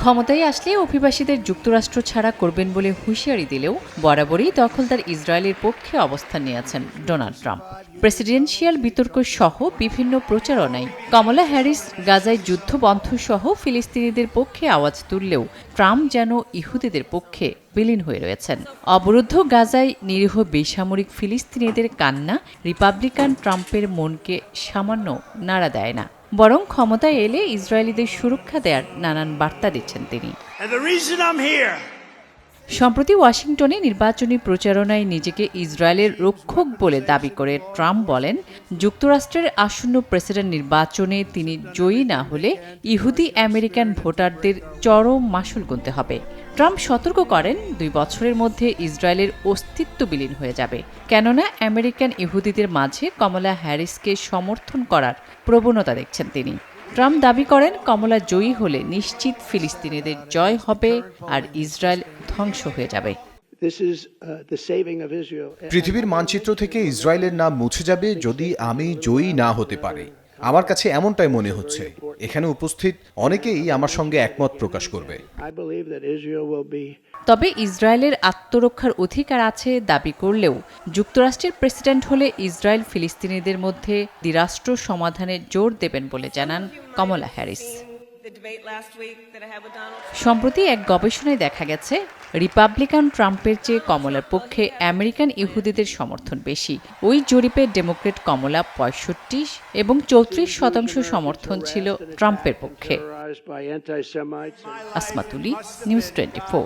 ক্ষমতায় আসলে অভিবাসীদের যুক্তরাষ্ট্র ছাড়া করবেন বলে হুঁশিয়ারি দিলেও বরাবরই দখলদার ইসরায়েলের পক্ষে অবস্থান নিয়েছেন ডোনাল্ড ট্রাম্প। প্রেসিডেন্সিয়াল বিতর্ক সহ বিভিন্ন প্রচারণায় কমলা হ্যারিস গাজায় যুদ্ধ বন্ধ সহ ফিলিস্তিনিদের পক্ষে আওয়াজ তুললেও ট্রাম্প যেন ইহুদিদের পক্ষে বিলীন হয়ে রয়েছেন। অবরুদ্ধ গাজায় নিরীহ বেসামরিক ফিলিস্তিনিদের কান্না রিপাবলিকান ট্রাম্পের মনকে সামান্য নাড়া দেয় না, বরং ক্ষমতায় এলে ইসরায়েলিদের সুরক্ষা দেওয়ার নানান বার্তা দিচ্ছেন তিনি। সম্প্রতি ওয়াশিংটনে নির্বাচনী প্রচারণায় নিজেকে ইসরায়েলের রক্ষক বলে দাবি করে ট্রাম্প বলেন, যুক্তরাষ্ট্রের আসন্ন প্রেসিডেন্ট নির্বাচনে তিনি জয়ী না হলে ইহুদি আমেরিকান ভোটারদের চরম মাশুল গুনতে হবে। ট্রাম্প সতর্ক করেন 2 বছরের মধ্যে ইসরায়েলের অস্তিত্ব বিলীন হয়ে যাবে, কেননা আমেরিকান ইহুদিদের মাঝে কমলা হ্যারিসকে সমর্থন করার প্রবণতা দেখছেন তিনি। ট্রাম্প দাবি করেন, কমলা জয়ী হলে নিশ্চিত ফিলিস্তিনিদের জয় হবে আর ইসরায়েল ধ্বংস হয়ে যাবে। পৃথিবীর মানচিত্র থেকে ইসরায়েলের নাম মুছে যাবে যদি আমি জয়ী না হতে পারি। আমার কাছে এমনটাই মনে হচ্ছে। এখানে উপস্থিত অনেকেই আমার সঙ্গে একমত প্রকাশ করবে। তবে ইসরায়েলের আত্মরক্ষার অধিকার আছে দাবি করলেও যুক্তরাষ্ট্রের প্রেসিডেন্ট হলে ইসরায়েল ফিলিস্তিনিদের মধ্যে দ্বিরাষ্ট্র সমাধানে জোর দেবেন বলে জানান কমলা হ্যারিস। সম্প্রতি এক গবেষণায় দেখা গেছে, রিপাবলিকান ট্রাম্পের চেয়ে কমলার পক্ষে আমেরিকান ইহুদিদের সমর্থন বেশি। ওই জরিপে ডেমোক্রেট কমলা 65 এবং 34% সমর্থন ছিল ট্রাম্পের পক্ষে। আসমা তুলি, নিউজ 24।